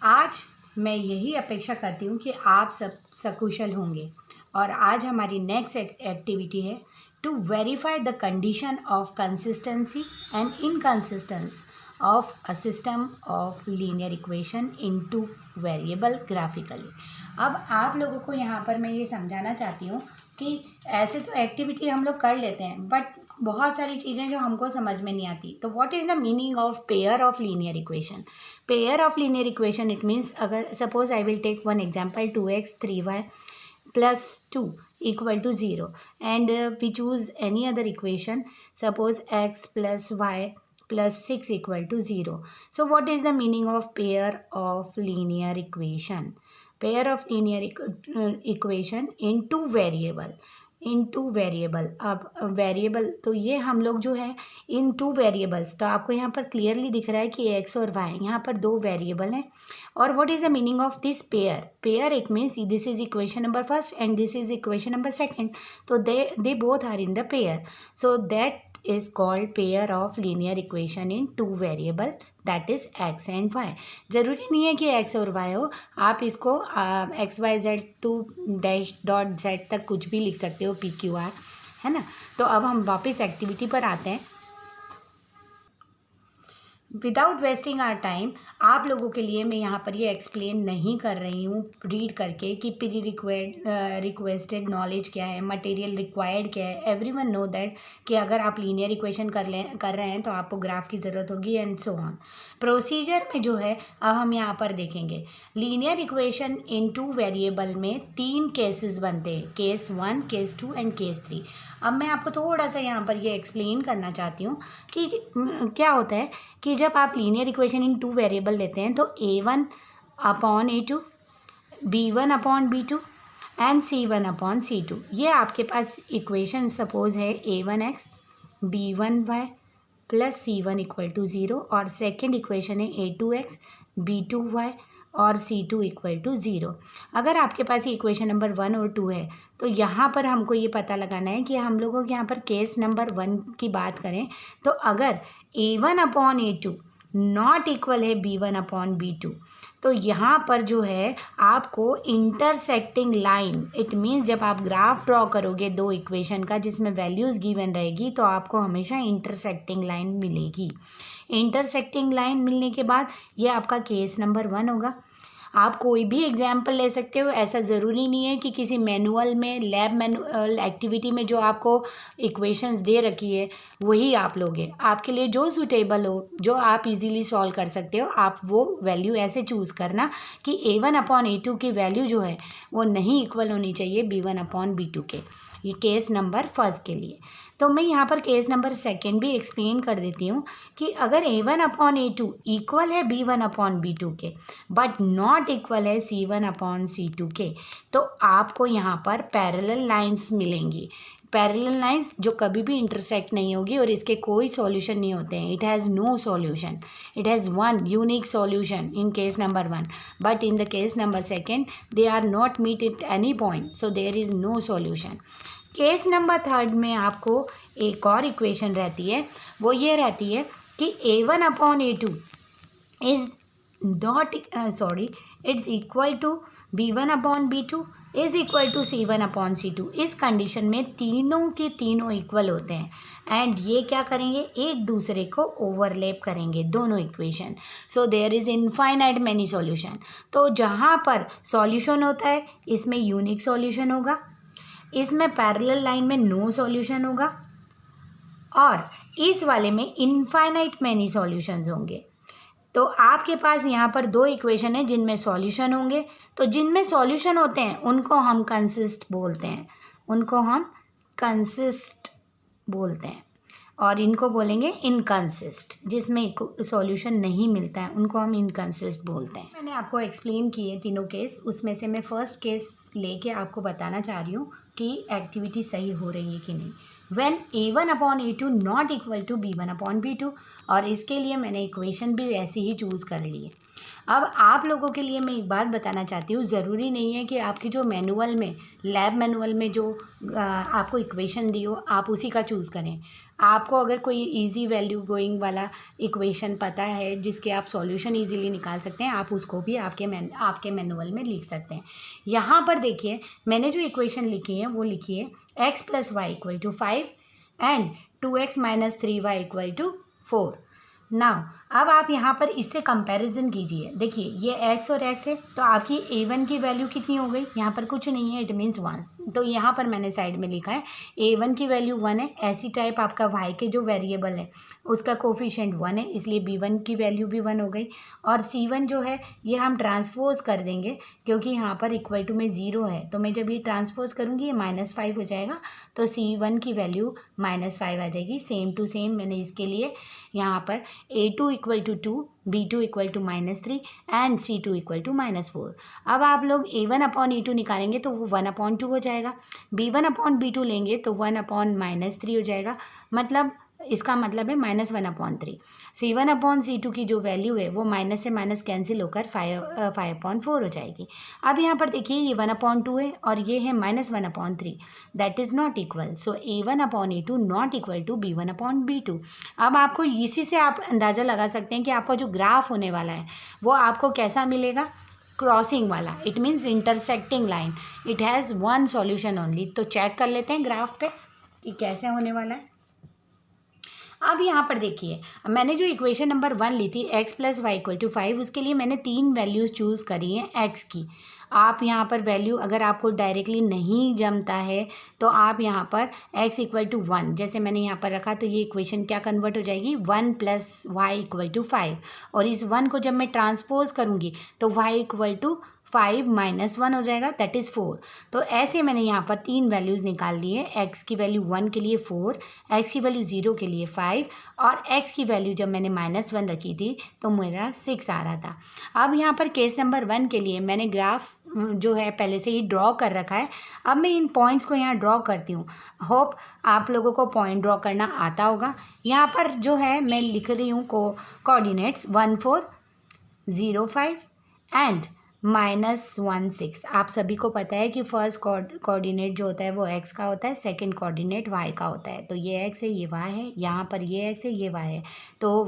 आज मैं यही अपेक्षा करती हूँ कि आप सब सकुशल होंगे और आज हमारी नेक्स्ट एक्टिविटी है to verify the condition of consistency and inconsistence of a system of linear equation in two variable graphically. अब आप लोगों को यहाँ पर मैं ये समझाना चाहती हूँ कि ऐसे तो एक्टिविटी हम लोग कर लेते हैं बट बहुत सारी चीज़ें जो हमको समझ में नहीं आती। तो what is the meaning of pair of linear equation? Pair of linear equation it means, अगर suppose I will take one example 2x 3y plus 2 equal to 0 and we choose any other equation, suppose x plus y plus 6 equal to 0. So what is the meaning of pair of linear equation? Pair of linear equation in two variable, in two variable. अब variable तो ये हम लोग जो है इन two variables, तो आपको यहाँ पर क्लियरली दिख रहा है कि एक्स और वाई यहाँ पर दो वेरिएबल हैं। और what is the meaning of this pair? Pair it means this is equation number first and this is equation number second, तो they both are in the pair, so that is called pair of linear equation in two variable, that is x and y। ज़रूरी नहीं है कि x और y हो, आप इसको X Y Z two dash dot Z तक कुछ भी लिख सकते हो, PQR, है ना। तो अब हम वापस एक्टिविटी पर आते हैं। विदाउट वेस्टिंग आवर टाइम, आप लोगों के लिए मैं यहाँ पर ये एक्सप्लेन नहीं कर रही हूँ रीड करके कि प्री रिक्वेस्टेड नॉलेज क्या है, मटेरियल रिक्वायर्ड क्या है। एवरीवन नो दैट कि अगर आप लीनियर इक्वेशन कर रहे हैं तो आपको ग्राफ की ज़रूरत होगी एंड सो ऑन। प्रोसीजर में जो है अब हम यहाँ पर देखेंगे लीनियर इक्वेशन इन टू वेरिएबल में तीन केसेस बनते हैं, केस 1, केस 2 एंड केस 3। अब मैं आपको थोड़ा सा यहाँ पर ये एक्सप्लेन करना चाहती हूँ कि क्या होता है कि जब आप लीनियर इक्वेशन इन टू वेरिएबल लेते हैं तो a1 upon a2, b1 upon b2 and c1 upon c2, ये आपके पास इक्वेशन सपोज है a1x b1y plus c1 equal to 0 और सेकेंड इक्वेशन है a2x b2y और c2 इक्वल टू 0। अगर आपके पास ये इक्वेशन नंबर 1 और 2 है तो यहाँ पर हमको ये पता लगाना है कि हम लोगों के यहाँ पर केस नंबर 1 की बात करें तो अगर a1 upon a2 not equal है b1 अपॉन b2, तो यहाँ पर जो है आपको इंटरसेक्टिंग लाइन, इट मीन्स जब आप ग्राफ ड्रॉ करोगे दो इक्वेशन का जिसमें वैल्यूज़ गिवन रहेगी तो आपको हमेशा इंटरसेक्टिंग लाइन मिलेगी। इंटरसेक्टिंग लाइन मिलने के बाद ये आपका केस नंबर 1 होगा। आप कोई भी एग्जाम्पल ले सकते हो, ऐसा ज़रूरी नहीं है कि किसी मैनुअल में, लैब मैनुअल एक्टिविटी में जो आपको इक्वेशंस दे रखी है वही आप लोगे। आपके लिए जो सूटेबल हो, जो आप इजीली सॉल्व कर सकते हो, आप वो वैल्यू ऐसे चूज़ करना कि a1 अपॉन a2 की वैल्यू जो है वो नहीं इक्वल होनी चाहिए b1 अपॉन b2 के। ये केस नंबर फर्स्ट के लिए। तो मैं यहाँ पर केस नंबर सेकेंड भी एक्सप्लेन कर देती हूँ कि अगर a1 अपॉन a2 इक्वल है b1 अपॉन b2 के बट नॉट इक्वल है c1 अपॉन c2 के, तो आपको यहाँ पर पैरेलल लाइंस मिलेंगी। पैरेलल लाइंस जो कभी भी इंटरसेक्ट नहीं होगी और इसके कोई सॉल्यूशन नहीं होते हैं। It has no solution, it has one unique solution in case number 1, but in the case number second they are not meet at any point, so there is no solution. Case number 3 में आपको एक और equation रहती है, वो ये रहती है कि a1 upon a2 is not it's equal to b1 upon b2 is equal to c1 upon c2। इस कंडीशन में तीनों के तीनों इक्वल होते हैं एंड ये क्या करेंगे, एक दूसरे को ओवरलैप करेंगे दोनों equation, so there is infinite many solution. तो जहाँ पर सॉल्यूशन होता है इसमें यूनिक सॉल्यूशन होगा, इसमें पैरेलल लाइन में नो सॉल्यूशन होगा और इस वाले में इनफाइनाइट मैनी सॉल्यूशंस होंगे। तो आपके पास यहाँ पर दो इक्वेशन है जिनमें सॉल्यूशन होंगे, तो जिनमें सॉल्यूशन होते हैं उनको हम कंसिस्ट बोलते हैं, उनको हम कंसिस्ट बोलते हैं और इनको बोलेंगे इनकंसिस्ट। जिसमें सॉल्यूशन नहीं मिलता है उनको हम इनकंसिस्ट बोलते हैं। मैंने आपको एक्सप्लेन किए तीनों केस, उसमें से मैं फर्स्ट केस लेके आपको बताना चाह रही हूँ कि एक्टिविटी सही हो रही है कि नहीं। when a1 upon a2 not equal to b1 upon b2, और इसके लिए मैंने इक्वेशन भी ऐसी ही चूज़ कर ली है। अब आप लोगों के लिए मैं एक बात बताना चाहती हूँ, ज़रूरी नहीं है कि आपकी जो मैनुअल में, लैब मैनुअल में जो आपको इक्वेशन दी हो आप उसी का चूज़ करें। आपको अगर कोई इजी वैल्यू गोइंग वाला इक्वेशन पता है जिसके आप सॉल्यूशन इजीली निकाल सकते हैं, आप उसको भी आपके मैनुअल में लिख सकते हैं। यहाँ पर देखिए, मैंने जो इक्वेशन लिखी है वो लिखी है x + y = 5 and 2x - 3y = 4। Now अब आप यहाँ पर इससे कंपैरिजन कीजिए। देखिए ये x और x है, तो आपकी a1 की वैल्यू कितनी हो गई? यहाँ पर कुछ नहीं है, इट मीन्स 1। तो यहाँ पर मैंने साइड में लिखा है a1 की वैल्यू 1 है। ऐसी टाइप आपका y के जो वेरिएबल है उसका कोफिशिएंट 1 है, इसलिए b1 की वैल्यू भी 1 हो गई। और c1 जो है ये हम ट्रांसपोज कर देंगे क्योंकि यहाँ पर इक्वल टू में 0 है, तो मैं जब ये ट्रांसपोज करूँगी ये -5 हो जाएगा, तो c1 की वैल्यू -5 आ जाएगी। सेम टू सेम मैंने इसके लिए यहाँ पर a2 = 2, b2 = -3 एंड c2 = -4। अब आप लोग a1/a2 निकालेंगे तो वो 1/2 हो जाएगा। b1/b2 लेंगे तो 1/-3 हो जाएगा। मतलब इसका मतलब है -1/3। c1/c2 की जो वैल्यू है वो माइनस से माइनस कैंसिल होकर 5/4 हो जाएगी। अब यहाँ पर देखिए ये 1/2 है और ये है -1/3, दैट इज़ नॉट इक्वल। सो a1/a2 not equal to b1/b2। अब आपको इसी से आप अंदाज़ा लगा सकते हैं कि आपका जो ग्राफ होने वाला है वो आपको कैसा मिलेगा? क्रॉसिंग वाला, it means intersecting line. It has one solution only. तो चेक कर लेते हैं ग्राफ पे कि कैसे होने वाला है। अब यहाँ पर देखिए, मैंने जो इक्वेशन नंबर 1 ली थी x + y = 5, उसके लिए मैंने 3 वैल्यूज़ चूज़ करी हैं x की। आप यहाँ पर वैल्यू अगर आपको डायरेक्टली नहीं जमता है तो आप यहाँ पर x = 1 जैसे मैंने यहाँ पर रखा, तो ये इक्वेशन क्या कन्वर्ट हो जाएगी? 1 + y = 5। और इस 1 को जब मैं ट्रांसपोज करूँगी तो y = 5 - 1 हो जाएगा, दैट इज़ 4। तो ऐसे मैंने यहाँ पर 3 वैल्यूज़ निकाल ली है। x की वैल्यू 1 के लिए 4, x की वैल्यू 0 के लिए 5 और x की वैल्यू जब मैंने -1 रखी थी तो मेरा 6 आ रहा था। अब यहाँ पर केस नंबर 1 के लिए मैंने ग्राफ जो है पहले से ही ड्रॉ कर रखा है। अब मैं इन पॉइंट्स को यहाँ ड्रॉ करती हूँ। होप आप लोगों को पॉइंट ड्रॉ करना आता होगा। यहाँ पर जो है मैं लिख रही हूँ कोऑर्डिनेट्स 1 4 0 5 एंड -1 6। आप सभी को पता है कि फर्स्ट कोऑर्डिनेट जो होता है वो x का होता है, सेकंड कोऑर्डिनेट y का होता है। तो ये x है, ये y है, यहाँ पर ये x है, ये y है। तो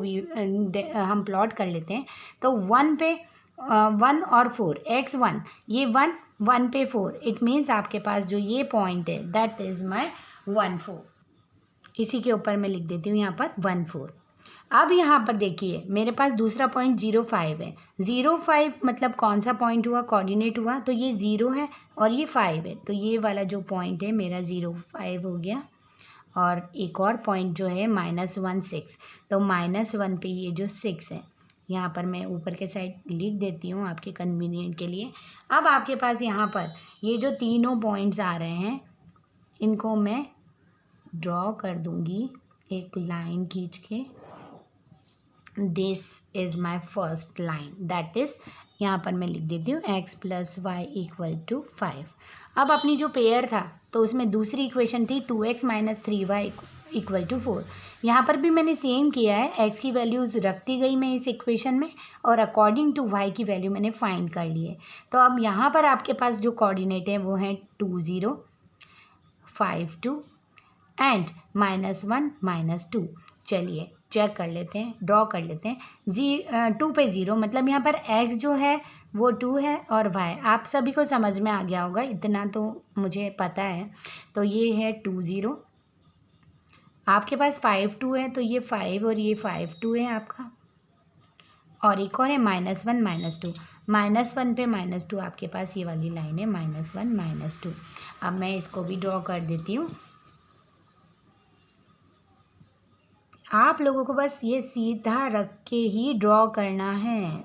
हम प्लॉट कर लेते हैं। तो 1 पे 1 और 4, x1 ये 1 पे 4, इट मीन्स आपके पास जो ये पॉइंट है दैट इज़ माई 1 4। इसी के ऊपर मैं लिख देती हूँ यहाँ पर 1 4। अब यहाँ पर देखिए मेरे पास दूसरा पॉइंट 0 5 है। 0 5 मतलब कौन सा पॉइंट हुआ? कोऑर्डिनेट हुआ। तो ये 0 है और ये 5 है, तो ये वाला जो पॉइंट है मेरा 0 5 हो गया। और एक और पॉइंट जो है -1 6, तो -1 पे ये जो 6 है यहाँ पर मैं ऊपर के साइड लिख देती हूँ आपके कन्वीनियंट के लिए। अब आपके पास यहाँ पर ये जो तीनों पॉइंट्स आ रहे हैं इनको मैं ड्रॉ कर दूँगी एक लाइन खींच के। This is my first line, that is यहाँ पर मैं लिख देती हूँ x + y = 5। अब अपनी जो पेयर था तो उसमें दूसरी इक्वेशन थी 2x - 3y = 4। यहाँ पर भी मैंने सेम किया है, x की वैल्यूज़ रखती गई मैं इस इक्वेशन में और अकॉर्डिंग टू y की वैल्यू मैंने फाइंड कर ली है। तो अब यहाँ पर आपके पास जो कोऑर्डिनेट है वो हैं 2 0 5 2 एंड -1 -2। चलिए चेक कर लेते हैं, ड्रॉ कर लेते हैं। 2 पे 0 मतलब यहाँ पर x जो है वो 2 है और y आप सभी को समझ में आ गया होगा, इतना तो मुझे पता है। तो ये है 2 0, आपके पास 5 2 है तो ये 5 और ये 5 2 है आपका। और एक और है -1 -2, -1 पे -2 आपके पास ये वाली लाइन है -1 -2। अब मैं इसको भी ड्रॉ कर देती हूँ। आप लोगों को बस ये सीधा रख के ही ड्रॉ करना है।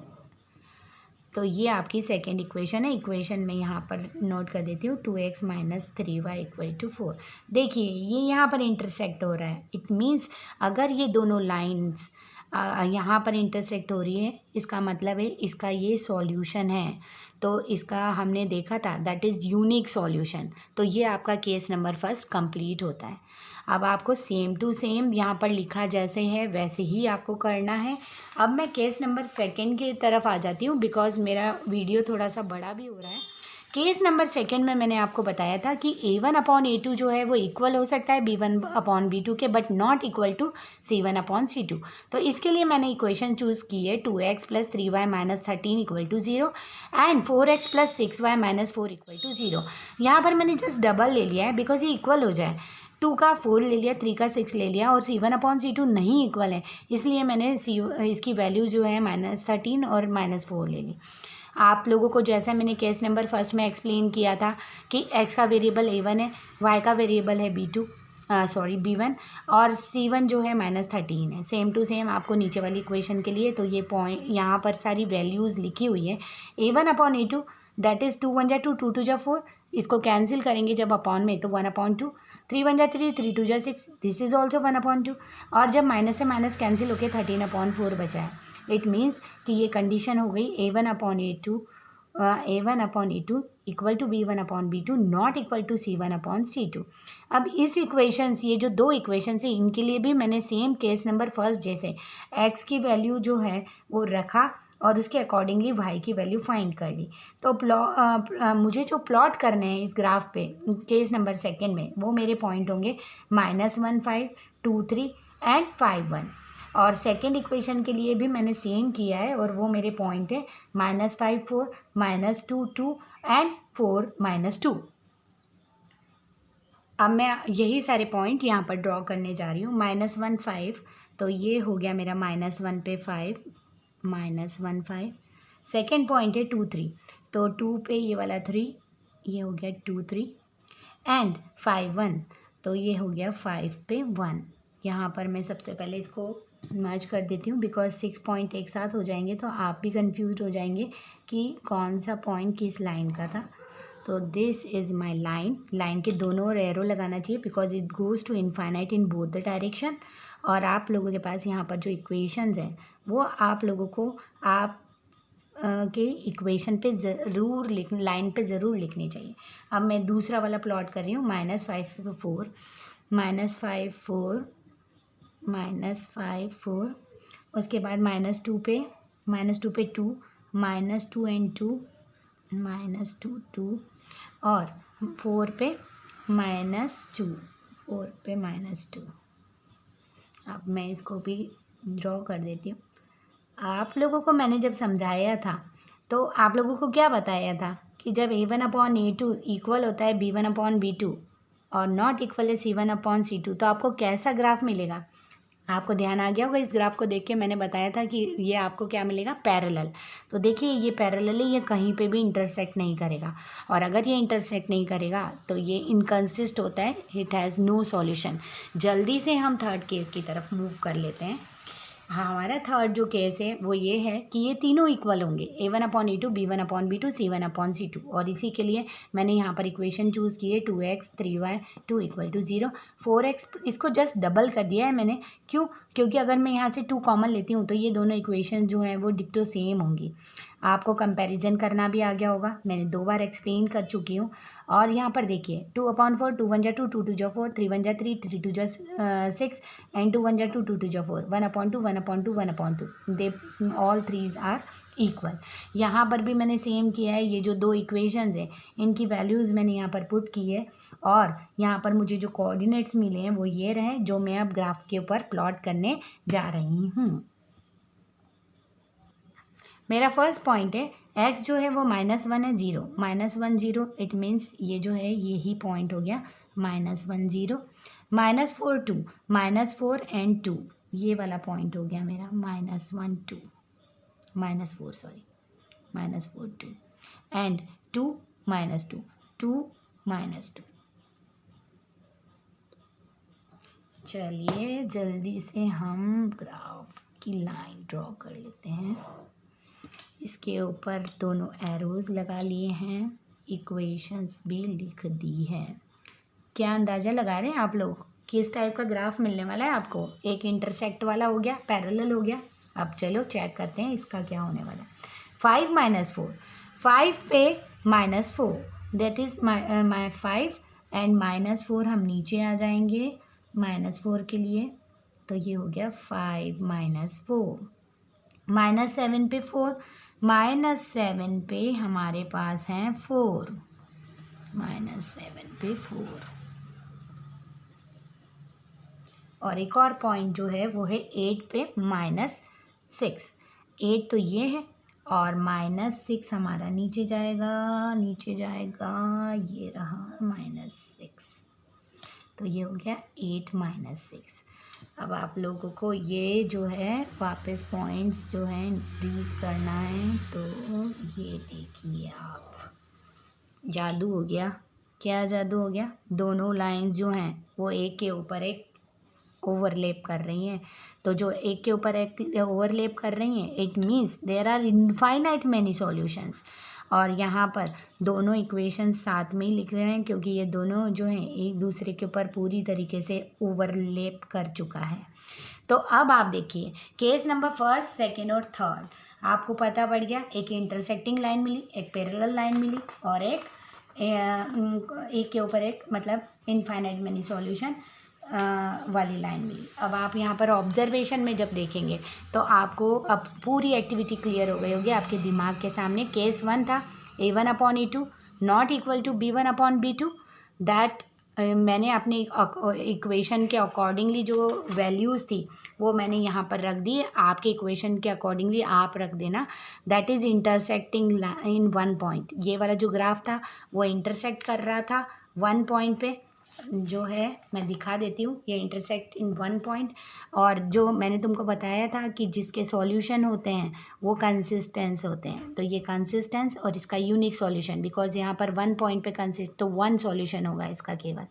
तो ये आपकी सेकंड इक्वेशन है। इक्वेशन में यहाँ पर नोट कर देती हूँ 2x - 3y = 4। देखिए ये यहाँ पर इंटरसेक्ट हो रहा है, इट मीन्स अगर ये दोनों लाइंस यहाँ पर इंटरसेक्ट हो रही है, इसका मतलब है इसका ये सॉल्यूशन है। तो इसका हमने देखा था दैट इज़ यूनिक सॉल्यूशन। तो ये आपका केस नंबर फर्स्ट कंप्लीट होता है। अब आपको सेम टू सेम यहाँ पर लिखा जैसे है वैसे ही आपको करना है। अब मैं केस नंबर सेकंड की तरफ आ जाती हूँ बिकॉज़ मेरा वीडियो थोड़ा सा बड़ा भी हो रहा है। केस नंबर सेकंड में मैंने आपको बताया था कि A1/A2 जो है वो इक्वल हो सकता है B1/B2 के, but not equal to C1/C2। तो इसके लिए मैंने इक्वेशन चूज़ की है 2x + 3y - 13 = 0 and 4x + 6y - 4 = 0। यहाँ पर मैंने जस्ट डबल ले लिया है बिकॉज ये इक्वल हो जाए। 2 का 4 ले लिया, 3 का 6 ले लिया और C1/C2 नहीं इक्वल है, इसलिए मैंने इसकी वैल्यू जो है -13 और -4 ले ली। आप लोगों को जैसा मैंने केस नंबर फर्स्ट में एक्सप्लेन किया था कि x का वेरिएबल A1 है, y का वेरिएबल है B1 और C1 जो है -13 है। सेम टू सेम आपको नीचे वाली इक्वेशन के लिए तो ये पॉइंट यहाँ पर सारी वैल्यूज़ लिखी हुई है। A1/A2 दैट इज़ 2 1 जा 2 2 2 जा 4, इसको कैंसिल करेंगे जब अपॉन में तो 1/2, 3 1 जा 3 3 2 जा 6, दिस इज़ ऑल्सो 1/2 और जब माइनस से माइनस कैंसिल होकर 13/4 बचा है। इट मीन्स कि ये कंडीशन हो गई A1/A2 equal to B1/B2 not equal to C1/C2। अब इस इक्वेशंस, ये जो दो इक्वेशंस है इनके लिए भी मैंने सेम केस नंबर फर्स्ट जैसे x की वैल्यू जो है वो रखा और उसके अकॉर्डिंगली y की वैल्यू फाइंड कर ली। तो मुझे जो प्लॉट करने हैं इस ग्राफ पे केस नंबर सेकेंड में वो मेरे पॉइंट होंगे -1 5 2 3 एंड 5 1। और सेकेंड इक्वेशन के लिए भी मैंने सेम किया है और वो मेरे पॉइंट है -5 4 -2 2 एंड 4 -2। अब मैं यही सारे पॉइंट यहाँ पर ड्रॉ करने जा रही हूँ। -1 5 तो ये हो गया मेरा -1 पे 5 -1 5। सेकेंड पॉइंट है 2 3 तो 2 पे ये वाला 3, ये हो गया 2 3 एंड 5 1 तो ये हो गया 5 पे 1। यहाँ पर मैं सबसे पहले इसको मर्ज कर देती हूँ बिकॉज 6 पॉइंट एक साथ हो जाएंगे तो आप भी कंफ्यूज हो जाएंगे कि कौन सा पॉइंट किस लाइन का था। तो दिस इज़ माई लाइन के दोनों एरो लगाना चाहिए because it goes to infinite in both the direction. और आप लोगों के पास यहाँ पर जो इक्वेशंस हैं वो आप लोगों को आप के इक्वेशन पे ज़रूर लाइन पे ज़रूर लिखनी चाहिए। अब मैं दूसरा वाला प्लॉट कर रही हूँ -5 पे 4 -5 4 -5 4, उसके बाद -2 पे 2 -2 एंड 2 -2 2 और 4 पे -2 4 पे -2। अब मैं इसको भी ड्रॉ कर देती हूँ। आप लोगों को मैंने जब समझाया था तो आप लोगों को क्या बताया था कि जब A1/A2 इक्वल होता है B1/B2 और नॉट इक्वल है C1/C2 तो आपको कैसा ग्राफ मिलेगा। आपको ध्यान आ गया होगा, इस ग्राफ को देख के मैंने बताया था कि ये आपको क्या मिलेगा, पैरेलल। तो देखिए ये पैरेलल है, ये कहीं पे भी इंटरसेक्ट नहीं करेगा और अगर ये इंटरसेक्ट नहीं करेगा तो ये इनकंसिस्ट होता है, इट हैज़ नो सॉल्यूशन। जल्दी से हम थर्ड केस की तरफ मूव कर लेते हैं। हमारा थर्ड जो केस है वो ये है कि ये तीनों इक्वल होंगे A1/A2 B1/B2 C1/C2 और इसी के लिए मैंने यहाँ पर इक्वेशन चूज़ की है 2x 3y 2 = 0 4x इसको जस्ट डबल कर दिया है मैंने। क्यों? क्योंकि अगर मैं यहाँ से 2 कॉमन लेती हूँ तो ये दोनों इक्वेशन जो हैं वो डिक्टो सेम होंगी। आपको कंपैरिजन करना भी आ गया होगा, मैंने 2 बार एक्सप्लेन कर चुकी हूँ। और यहाँ पर देखिए 2/4 2 1 जा 2 2 2 जा 4 3 1 जा 3 3 2 जा 6 एंड 2 1 जा 2 2 2 जा 4 1/2 1/2 1/2 they all threes are equal. यहाँ पर भी मैंने सेम किया है, ये जो दो इक्वेशंस हैं इनकी वैल्यूज़ मैंने यहाँ पर पुट की है और यहाँ पर मुझे जो कोऑर्डिनेट्स मिले हैं वो ये रहे जो मैं अब ग्राफ के ऊपर प्लॉट करने जा रही हूँ। मेरा फर्स्ट पॉइंट है x जो है वो -1 है 0 -1 0 इट मीन्स ये जो है ये ही पॉइंट हो गया -1 0 -4 2 -4 एंड 2 ये वाला पॉइंट हो गया मेरा -1 2 -4 सॉरी -4 2 एंड 2 -2 2 -2। चलिए जल्दी से हम ग्राफ की लाइन ड्रॉ कर लेते हैं। इसके ऊपर दोनों एरोज़ लगा लिए हैं, इक्वेशंस भी लिख दी है। क्या अंदाज़ा लगा रहे हैं आप लोग किस टाइप का ग्राफ मिलने वाला है आपको, एक इंटरसेक्ट वाला हो गया, पैरेलल हो गया। अब चलो चेक करते हैं इसका क्या होने वाला है। 5 - 4, 5 पे -4 दैट इज माई 5 एंड -4 हम नीचे आ जाएंगे -4 के लिए, तो ये हो गया 5 - 4। -7 पे 4, -7 पे हमारे पास हैं 4, -7 पे 4। और एक और पॉइंट जो है वो है 8 पे -6, 8 तो ये है और -6 हमारा नीचे जाएगा, ये रहा -6, तो ये हो गया 8 - 6। अब आप लोगों को ये जो है वापस पॉइंट्स जो हैं इंक्रीज करना है, तो ये देखिए आप, जादू हो गया। क्या जादू हो गया, दोनों लाइंस जो हैं वो एक के ऊपर एक ओवरलैप कर रही हैं। तो जो एक के ऊपर एक ओवरलैप कर रही हैं, it means there are infinite many solutions. और यहाँ पर दोनों इक्वेशन साथ में ही लिख रहे हैं क्योंकि ये दोनों जो हैं एक दूसरे के ऊपर पूरी तरीके से ओवरलैप कर चुका है। तो अब आप देखिए केस नंबर 1, 2 और 3 आपको पता पड़ गया। एक इंटरसेक्टिंग लाइन मिली, एक पैरेलल लाइन मिली और एक के ऊपर एक मतलब इनफाइनाइट मैनी सॉल्यूशन वाली लाइन मिली। अब आप यहाँ पर ऑब्जर्वेशन में जब देखेंगे तो आपको अब पूरी एक्टिविटी क्लियर हो गई होगी आपके दिमाग के सामने। केस 1 था A1/A2 not equal to B1/B2, that मैंने अपने इक्वेशन के अकॉर्डिंगली जो वैल्यूज़ थी वो मैंने यहाँ पर रख दी। आपके इक्वेशन के अकॉर्डिंगली आप रख देना। That is intersecting in 1 point. ये वाला जो ग्राफ था वो इंटरसेक्ट कर रहा था 1 पॉइंट पे, जो है मैं दिखा देती हूँ। ये इंटरसेक्ट इन 1 पॉइंट, और जो मैंने तुमको बताया था कि जिसके सॉल्यूशन होते हैं वो कंसिस्टेंस होते हैं, तो ये कंसिस्टेंस और इसका यूनिक सॉल्यूशन, बिकॉज यहाँ पर 1 पॉइंट पे कंसिस्ट, तो 1 सॉल्यूशन होगा इसका केवल।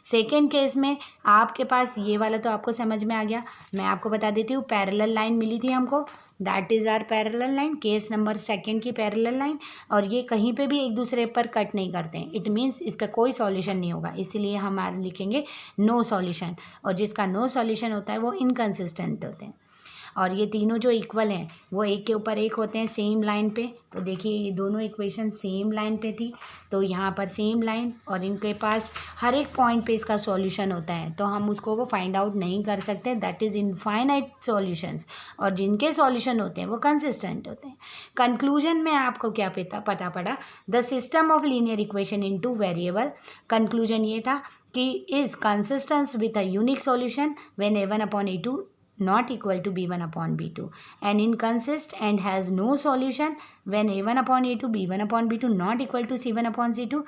सेकेंड केस में आपके पास ये वाला तो आपको समझ में आ गया। मैं आपको बता देती हूँ पैरेलल लाइन मिली थी हमको, that is are parallel line, case number 2 की पैरेलल लाइन, और ये कहीं पे भी एक दूसरे पर कट नहीं करते हैं। इट मीन्स इसका कोई सॉल्यूशन नहीं होगा, इसीलिए हम लिखेंगे नो सॉल्यूशन, और जिसका नो सॉल्यूशन होता है वो इनकंसिस्टेंट होते हैं। और ये तीनों जो इक्वल हैं वो एक के ऊपर एक होते हैं सेम लाइन पे। तो देखिए ये दोनों इक्वेशन सेम लाइन पे थी, तो यहाँ पर सेम लाइन और इनके पास हर एक पॉइंट पे इसका सॉल्यूशन होता है, तो हम उसको वो फाइंड आउट नहीं कर सकते। दैट इज़ इनफाइनाइट सॉल्यूशंस, और जिनके सॉल्यूशन होते हैं वो कंसिस्टेंट होते हैं। कंक्लूजन में आपको क्या पता पड़ा, the system of linear equation in 2 variable. Conclusion ये था कि is consistence with a unique solution when A1/A2 not equal to B1/B2, and inconsist and has no solution when A1/A2 B1/B2 not equal to C1/C2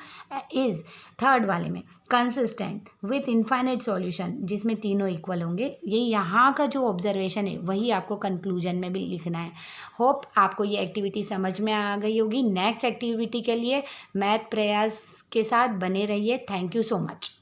is third वाले में consistent with infinite solution, जिसमें तीनों equal होंगे। ये यहाँ का जो observation है वही आपको कंक्लूजन में भी लिखना है। होप आपको ये एक्टिविटी समझ में आ गई होगी। नेक्स्ट एक्टिविटी के लिए मैथ प्रयास के साथ बने रहिए। Thank you so much.